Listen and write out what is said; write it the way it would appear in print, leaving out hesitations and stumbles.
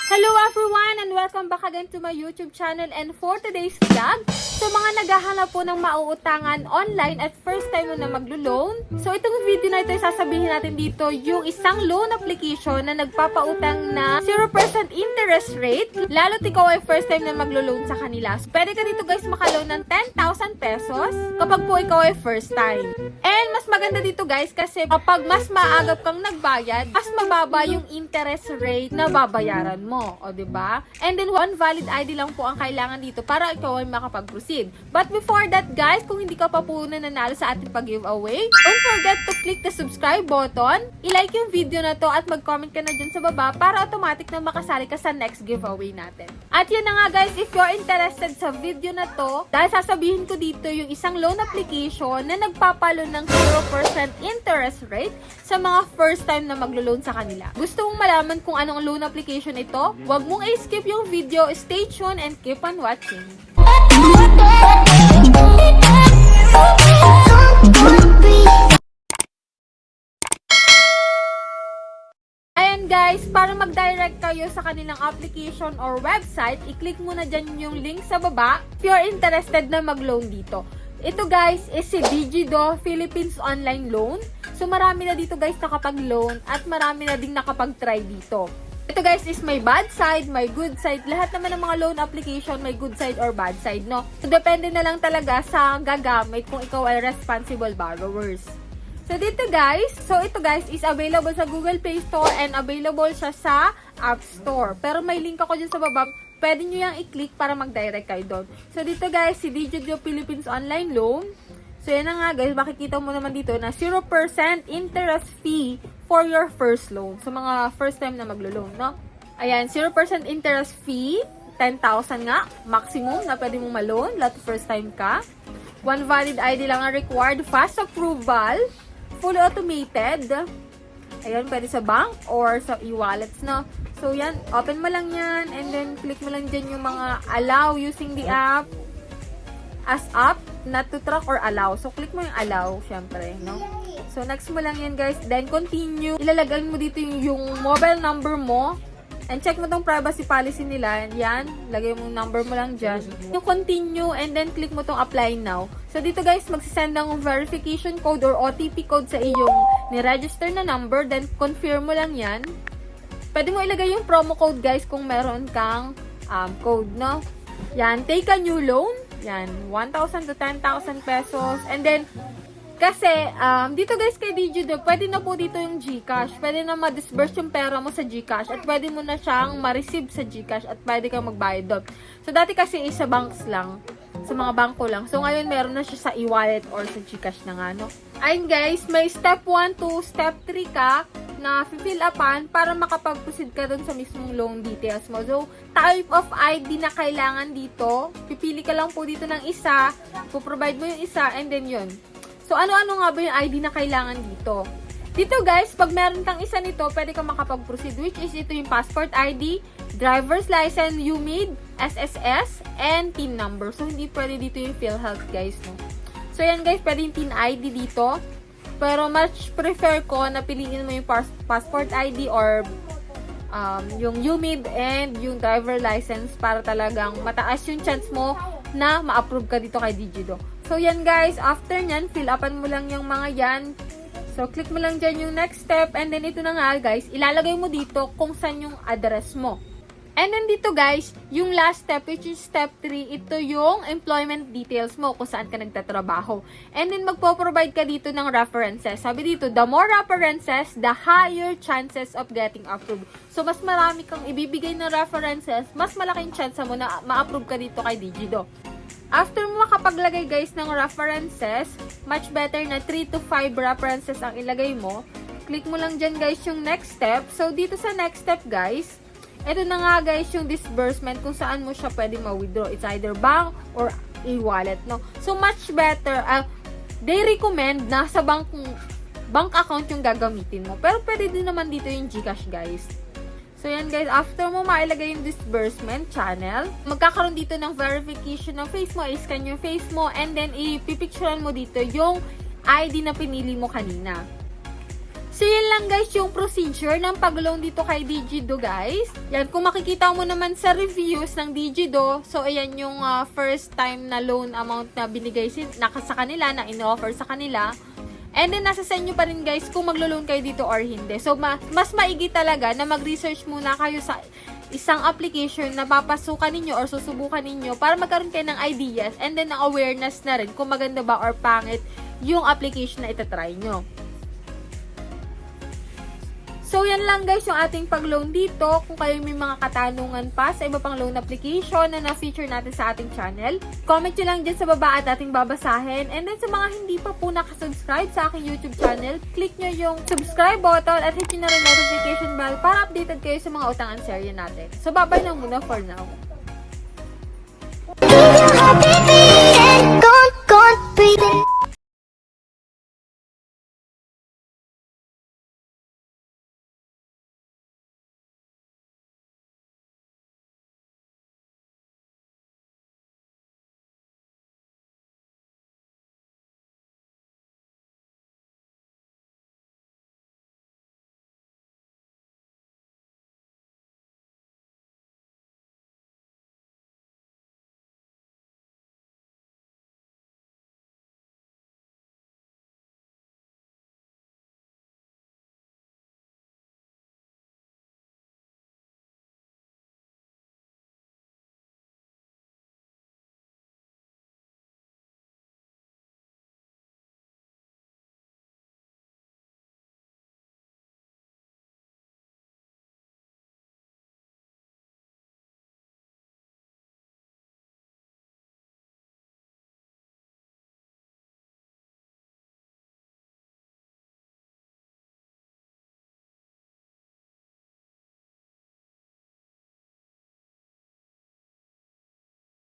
Hello everyone and welcome back again to my YouTube channel, and for today's vlog, so mga naghahanap po ng mauutangan online at first time mo na maglo-loan. So itong video na ito, sasabihin natin dito yung isang loan application na nagpapautang na 0% interest rate, lalo't ikaw ay first time na maglo-loan sa kanila. So pwede ka dito guys makaloan ng 10,000 pesos kapag po ikaw ay first time. And mas maganda dito guys kasi kapag mas maagap kang nagbayad, mas mababa yung interest rate na babayaran mo. O, diba? And then, one valid ID lang po ang kailangan dito para ikaw ay makapag-proceed. But before that, guys, kung hindi ka pa po nanalo sa ating pag-giveaway, don't forget to click the subscribe button, i-like yung video na to, at mag-comment ka na dyan sa baba para automatic na makasali ka sa next giveaway natin. At yun na nga, guys, if you're interested sa video na to, dahil sasabihin ko dito yung isang loan application na nagpapalo ng 0% interest rate sa mga first time na maglo-loan sa kanila. Gusto mong malaman kung anong loan application ito? Huwag mong i-skip yung video. Stay tuned and keep on watching. Ayan guys, para mag-direct kayo sa kanilang application or website, i-click mo na dyan yung link sa baba if you're interested na mag-loan dito. Ito guys is si Digido Philippines Online Loan. So marami na dito guys nakapag-loan at marami na ding nakapag-try dito. Ito guys is may bad side, may good side. Lahat naman ng mga loan application may good side or bad side, no? So depende na lang talaga sa gagamit kung ikaw ay responsible borrowers. So dito guys, ito guys is available sa Google Play Store and available siya sa App Store. Pero may link ako dyan sa baba. Pwede nyo yung i-click para mag-direct kayo doon. So dito guys, si Digido Philippines Online Loan. So yan na nga guys, makikita mo naman dito na 0% interest fee for your first loan. So mga first time na maglo-loan, no? Ayan, 0% interest fee, 10,000 nga, maximum na pwede mong ma-loan, lahat first time ka. One valid ID lang ang required, fast approval, fully automated. Ayan, pwede sa bank or sa e-wallets, no? So yan, open mo lang yan and then click mo lang dyan yung mga allow using the app as app, not to track or allow. So click mo yung allow, syempre, no? So next mo lang yan guys, then continue. Ilalagay mo dito yung mobile number mo and check mo tong privacy policy nila. Yan, lagay mo yung number mo lang dyan. Yung continue and then click mo tong apply now. So dito guys, magsisend ng verification code or OTP code sa iyong ni-register na number, then confirm mo lang yan. Pwede mo ilagay yung promo code guys kung meron kang code, no? Yan, take a new loan. Yan, 1,000 to 10,000 pesos. And then, kasi, dito guys kay Digido, pwede na po dito yung GCash. Pwede na ma-disburse yung pera mo sa GCash. At pwede mo na siyang ma-receive sa GCash. At pwede kang magbayad doon. So, dati kasi sa banks lang. Sa mga bangko lang. So, ngayon meron na siya sa e-wallet or sa GCash na nga, no? Ayun guys, may step 1 to step 3 ka na fill upan para makapag-proceed ka dun sa mismong loan details mo. So, type of ID na kailangan dito. Pipili ka lang po dito ng isa. Puprovide mo yung isa and then yun. So, ano-ano nga ba yung ID na kailangan dito? Dito guys, pag meron kang isa nito, pwede kang makapag-proceed, which is ito yung passport ID, driver's license, UMID, SSS, and TIN number. So, hindi pwede dito yung PhilHealth guys, no? So, yan guys, pwede yung TIN ID dito. Pero, much prefer ko na piliin mo yung passport ID or yung UMID and yung driver license para talagang mataas yung chance mo na ma-approve ka dito kay Digido. So, yan guys. After nyan, fill upan mo lang yung mga yan. So, click mo lang dyan yung next step. And then, ito na nga guys, ilalagay mo dito kung saan yung address mo. And then dito guys, yung last step, which is step 3, ito yung employment details mo, kung saan ka nagtatrabaho. And then magpo-provide ka dito ng references. Sabi dito, the more references, the higher chances of getting approved. So mas marami kang ibibigay ng references, mas malaking chance mo na ma-approve ka dito kay Digido. After mo makapaglagay guys ng references, much better na 3 to 5 references ang ilagay mo. Click mo lang dyan guys yung next step. So dito sa next step guys, ito na nga guys yung disbursement kung saan mo siya pwede ma-withdraw. It's either bank or e-wallet, no? So much better, they recommend na sa bank account yung gagamitin mo. Pero pwede din naman dito yung GCash guys. So yan guys, after mo mailagay yung disbursement channel, magkakaroon dito ng verification ng face mo, i-scan yung face mo, and then ipipicturean mo dito yung ID na pinili mo kanina. So, yan lang guys yung procedure ng pag-loan dito kay Digido guys. Yan, kung makikita mo naman sa reviews ng Digido, so ayan yung first time na loan amount na binigay sa kanila, na in-offer sa kanila. And then, nasa sa inyo pa rin guys kung maglo-loan kayo dito or hindi. So, mas maigi talaga na mag-research muna kayo sa isang application na papasukan ninyo or susubukan ninyo para magkaroon kayo ng ideas and then ng awareness na rin kung maganda ba or pangit yung application na itatry nyo. So, yan lang guys yung ating pag-loan dito. Kung kayo may mga katanungan pa sa iba pang loan application na na-feature natin sa ating channel, comment nyo lang dyan sa baba at ating babasahin. And then sa mga hindi pa po nakasubscribe sa aking YouTube channel, click nyo yung subscribe button at hit nyo na rin notification bell para updated kayo sa mga utangan serye natin. So, bye-bye na muna for now. Gone, gone, breathing.